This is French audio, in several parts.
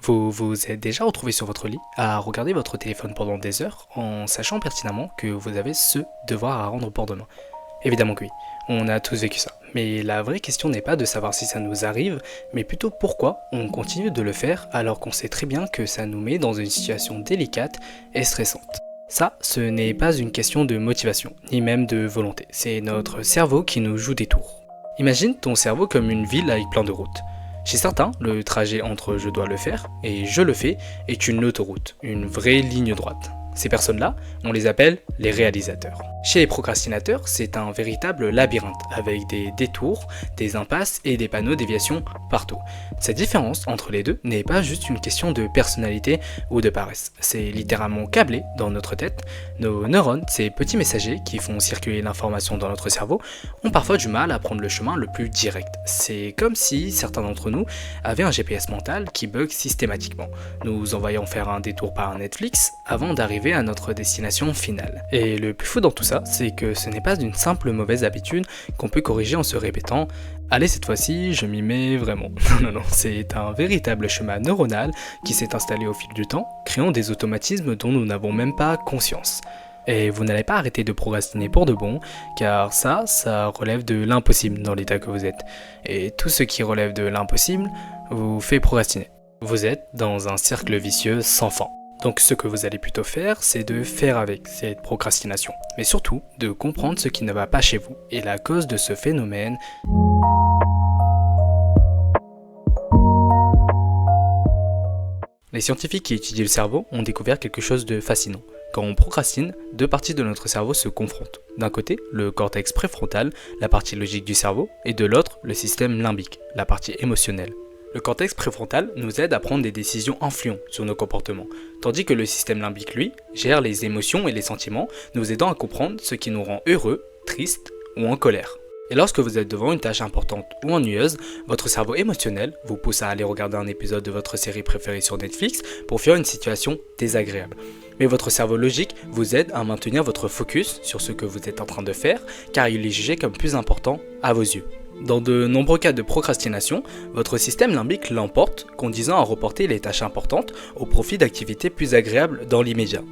Vous vous êtes déjà retrouvé sur votre lit à regarder votre téléphone pendant des heures en sachant pertinemment que vous avez ce devoir à rendre pour demain. Évidemment que oui, on a tous vécu ça. Mais la vraie question n'est pas de savoir si ça nous arrive, mais plutôt pourquoi on continue de le faire alors qu'on sait très bien que ça nous met dans une situation délicate et stressante. Ça, ce n'est pas une question de motivation, ni même de volonté, c'est notre cerveau qui nous joue des tours. Imagine ton cerveau comme une ville avec plein de routes. Chez certains, le trajet entre je dois le faire et je le fais est une autoroute, une vraie ligne droite. Ces personnes-là, on les appelle les réalisateurs. Chez les procrastinateurs, c'est un véritable labyrinthe avec des détours, des impasses et des panneaux déviation partout. Cette différence entre les deux n'est pas juste une question de personnalité ou de paresse. C'est littéralement câblé dans notre tête. Nos neurones, ces petits messagers qui font circuler l'information dans notre cerveau, ont parfois du mal à prendre le chemin le plus direct. C'est comme si certains d'entre nous avaient un GPS mental qui bug systématiquement, nous envoyant faire un détour par Netflix avant d'arriver à notre destination finale. Et le plus fou dans tout ça, c'est que ce n'est pas une simple mauvaise habitude qu'on peut corriger en se répétant « Allez, cette fois-ci, je m'y mets vraiment ». Non, c'est un véritable schéma neuronal qui s'est installé au fil du temps, créant des automatismes dont nous n'avons même pas conscience. Et vous n'allez pas arrêter de procrastiner pour de bon, car ça relève de l'impossible dans l'état que vous êtes. Et tout ce qui relève de l'impossible vous fait procrastiner. Vous êtes dans un cercle vicieux sans fin. Donc ce que vous allez plutôt faire, c'est de faire avec cette procrastination. Mais surtout, de comprendre ce qui ne va pas chez vous et la cause de ce phénomène. Les scientifiques qui étudient le cerveau ont découvert quelque chose de fascinant. Quand on procrastine, deux parties de notre cerveau se confrontent. D'un côté, le cortex préfrontal, la partie logique du cerveau, et de l'autre, le système limbique, la partie émotionnelle. Le cortex préfrontal nous aide à prendre des décisions influentes sur nos comportements, tandis que le système limbique, lui, gère les émotions et les sentiments, nous aidant à comprendre ce qui nous rend heureux, triste ou en colère. Et lorsque vous êtes devant une tâche importante ou ennuyeuse, votre cerveau émotionnel vous pousse à aller regarder un épisode de votre série préférée sur Netflix pour fuir une situation désagréable. Mais votre cerveau logique vous aide à maintenir votre focus sur ce que vous êtes en train de faire, car il est jugé comme plus important à vos yeux. Dans de nombreux cas de procrastination, votre système limbique l'emporte, conduisant à reporter les tâches importantes au profit d'activités plus agréables dans l'immédiat.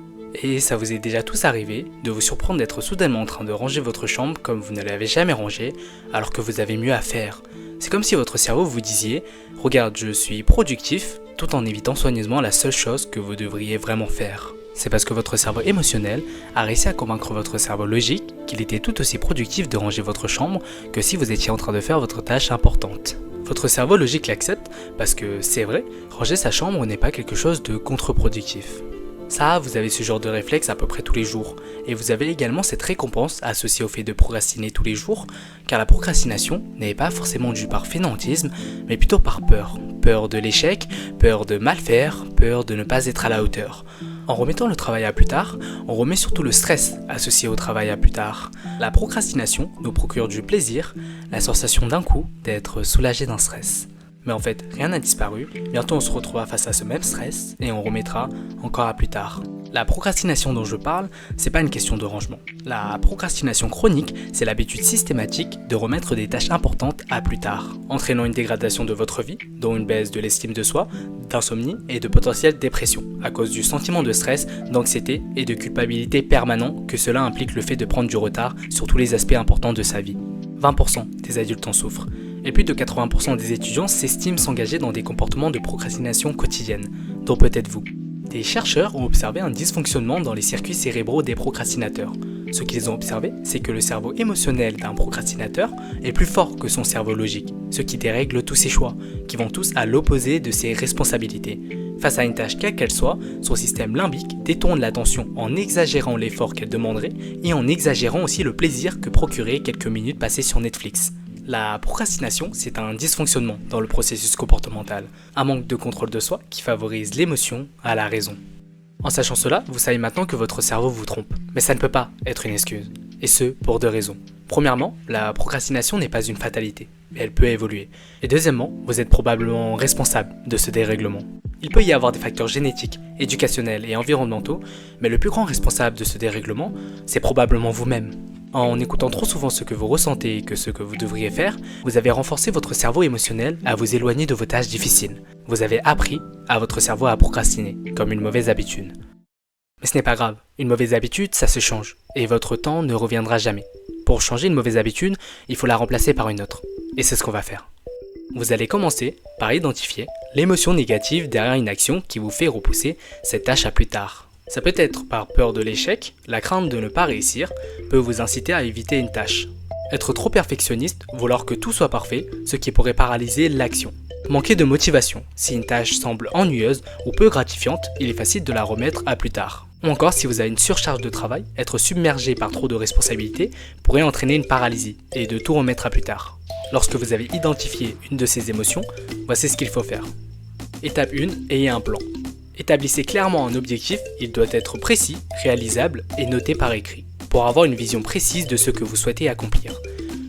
Et ça vous est déjà tous arrivé de vous surprendre d'être soudainement en train de ranger votre chambre comme vous ne l'avez jamais rangée, alors que vous avez mieux à faire. C'est comme si votre cerveau vous disiez « Regarde, je suis productif », tout en évitant soigneusement la seule chose que vous devriez vraiment faire. C'est parce que votre cerveau émotionnel a réussi à convaincre votre cerveau logique qu'il était tout aussi productif de ranger votre chambre que si vous étiez en train de faire votre tâche importante. Votre cerveau logique l'accepte parce que, c'est vrai, ranger sa chambre n'est pas quelque chose de contre-productif. Ça, vous avez ce genre de réflexe à peu près tous les jours, et vous avez également cette récompense associée au fait de procrastiner tous les jours, car la procrastination n'est pas forcément due par fainéantisme, mais plutôt par peur. Peur de l'échec, peur de mal faire, peur de ne pas être à la hauteur. En remettant le travail à plus tard, on remet surtout le stress associé au travail à plus tard. La procrastination nous procure du plaisir, la sensation d'un coup d'être soulagé d'un stress. Mais en fait, rien n'a disparu, bientôt on se retrouvera face à ce même stress et on remettra encore à plus tard. La procrastination dont je parle, c'est pas une question de rangement. La procrastination chronique, c'est l'habitude systématique de remettre des tâches importantes à plus tard, entraînant une dégradation de votre vie, dont une baisse de l'estime de soi, d'insomnie et de potentielle dépression, à cause du sentiment de stress, d'anxiété et de culpabilité permanent que cela implique le fait de prendre du retard sur tous les aspects importants de sa vie. 20% des adultes en souffrent. Et plus de 80% des étudiants s'estiment s'engager dans des comportements de procrastination quotidienne, dont peut-être vous. Des chercheurs ont observé un dysfonctionnement dans les circuits cérébraux des procrastinateurs. Ce qu'ils ont observé, c'est que le cerveau émotionnel d'un procrastinateur est plus fort que son cerveau logique, ce qui dérègle tous ses choix, qui vont tous à l'opposé de ses responsabilités. Face à une tâche quelle qu'elle soit, son système limbique détourne l'attention en exagérant l'effort qu'elle demanderait et en exagérant aussi le plaisir que procuraient quelques minutes passées sur Netflix. La procrastination, c'est un dysfonctionnement dans le processus comportemental, un manque de contrôle de soi qui favorise l'émotion à la raison. En sachant cela, vous savez maintenant que votre cerveau vous trompe, mais ça ne peut pas être une excuse, et ce pour deux raisons. Premièrement, la procrastination n'est pas une fatalité, mais elle peut évoluer. Et deuxièmement, vous êtes probablement responsable de ce dérèglement. Il peut y avoir des facteurs génétiques, éducationnels et environnementaux, mais le plus grand responsable de ce dérèglement, c'est probablement vous-même. En écoutant trop souvent ce que vous ressentez que ce que vous devriez faire, vous avez renforcé votre cerveau émotionnel à vous éloigner de vos tâches difficiles. Vous avez appris à votre cerveau à procrastiner, comme une mauvaise habitude. Mais ce n'est pas grave, une mauvaise habitude, ça se change, et votre temps ne reviendra jamais. Pour changer une mauvaise habitude, il faut la remplacer par une autre. Et c'est ce qu'on va faire. Vous allez commencer par identifier l'émotion négative derrière une action qui vous fait repousser cette tâche à plus tard. Ça peut être par peur de l'échec, la crainte de ne pas réussir peut vous inciter à éviter une tâche. Être trop perfectionniste, vouloir que tout soit parfait, ce qui pourrait paralyser l'action. Manquer de motivation, si une tâche semble ennuyeuse ou peu gratifiante, il est facile de la remettre à plus tard. Ou encore si vous avez une surcharge de travail, être submergé par trop de responsabilités pourrait entraîner une paralysie et de tout remettre à plus tard. Lorsque vous avez identifié une de ces émotions, voici ce qu'il faut faire. Étape 1, ayez un plan. Établissez clairement un objectif, il doit être précis, réalisable et noté par écrit, pour avoir une vision précise de ce que vous souhaitez accomplir.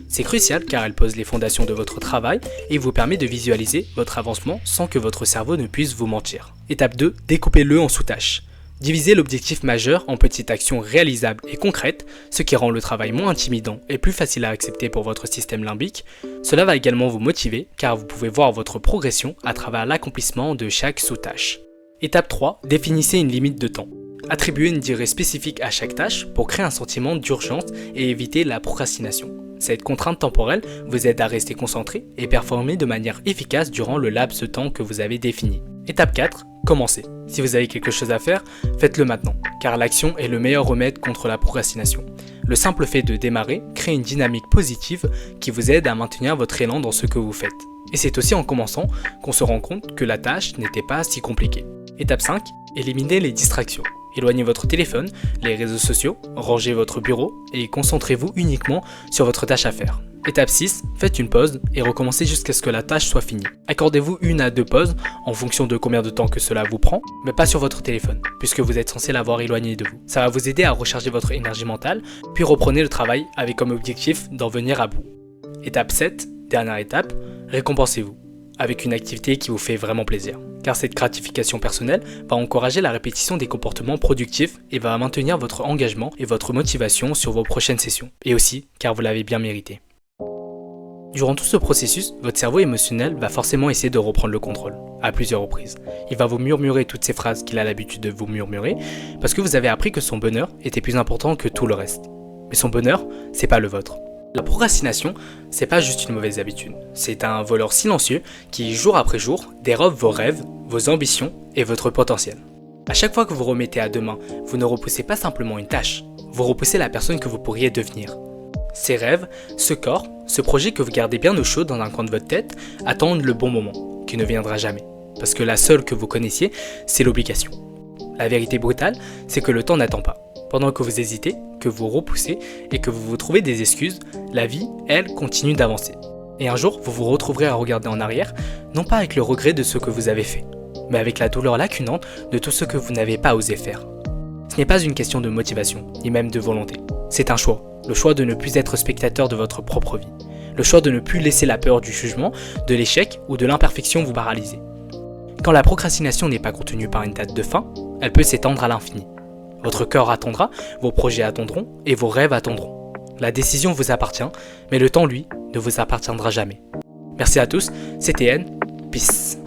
C'est crucial car elle pose les fondations de votre travail et vous permet de visualiser votre avancement sans que votre cerveau ne puisse vous mentir. Étape 2, découpez-le en sous-tâches. Divisez l'objectif majeur en petites actions réalisables et concrètes, ce qui rend le travail moins intimidant et plus facile à accepter pour votre système limbique. Cela va également vous motiver car vous pouvez voir votre progression à travers l'accomplissement de chaque sous-tâche. Étape 3, définissez une limite de temps. Attribuez une durée spécifique à chaque tâche pour créer un sentiment d'urgence et éviter la procrastination. Cette contrainte temporelle vous aide à rester concentré et performer de manière efficace durant le laps de temps que vous avez défini. Étape 4, commencez. Si vous avez quelque chose à faire, faites-le maintenant, car l'action est le meilleur remède contre la procrastination. Le simple fait de démarrer crée une dynamique positive qui vous aide à maintenir votre élan dans ce que vous faites. Et c'est aussi en commençant qu'on se rend compte que la tâche n'était pas si compliquée. Étape 5, éliminez les distractions. Éloignez votre téléphone, les réseaux sociaux, rangez votre bureau et concentrez-vous uniquement sur votre tâche à faire. Étape 6, faites une pause et recommencez jusqu'à ce que la tâche soit finie. Accordez-vous 1 à 2 pauses en fonction de combien de temps que cela vous prend, mais pas sur votre téléphone, puisque vous êtes censé l'avoir éloigné de vous. Ça va vous aider à recharger votre énergie mentale, puis reprenez le travail avec comme objectif d'en venir à bout. Étape 7, dernière étape, récompensez-vous avec une activité qui vous fait vraiment plaisir. Car cette gratification personnelle va encourager la répétition des comportements productifs et va maintenir votre engagement et votre motivation sur vos prochaines sessions. Et aussi, car vous l'avez bien mérité. Durant tout ce processus, votre cerveau émotionnel va forcément essayer de reprendre le contrôle, à plusieurs reprises. Il va vous murmurer toutes ces phrases qu'il a l'habitude de vous murmurer, parce que vous avez appris que son bonheur était plus important que tout le reste. Mais son bonheur, c'est pas le vôtre. La procrastination, c'est pas juste une mauvaise habitude. C'est un voleur silencieux qui, jour après jour, dérobe vos rêves, vos ambitions et votre potentiel. À chaque fois que vous remettez à demain, vous ne repoussez pas simplement une tâche, vous repoussez la personne que vous pourriez devenir. Ces rêves, ce corps, ce projet que vous gardez bien au chaud dans un coin de votre tête, attendent le bon moment, qui ne viendra jamais. Parce que la seule que vous connaissiez, c'est l'obligation. La vérité brutale, c'est que le temps n'attend pas. Pendant que vous hésitez, que vous repoussez et que vous vous trouvez des excuses, la vie, elle, continue d'avancer. Et un jour, vous vous retrouverez à regarder en arrière, non pas avec le regret de ce que vous avez fait, mais avec la douleur lacunante de tout ce que vous n'avez pas osé faire. Ce n'est pas une question de motivation, ni même de volonté. C'est un choix, le choix de ne plus être spectateur de votre propre vie. Le choix de ne plus laisser la peur du jugement, de l'échec ou de l'imperfection vous paralyser. Quand la procrastination n'est pas contenue par une date de fin, elle peut s'étendre à l'infini. Votre cœur attendra, vos projets attendront et vos rêves attendront. La décision vous appartient, mais le temps, lui, ne vous appartiendra jamais. Merci à tous, c'était N, peace.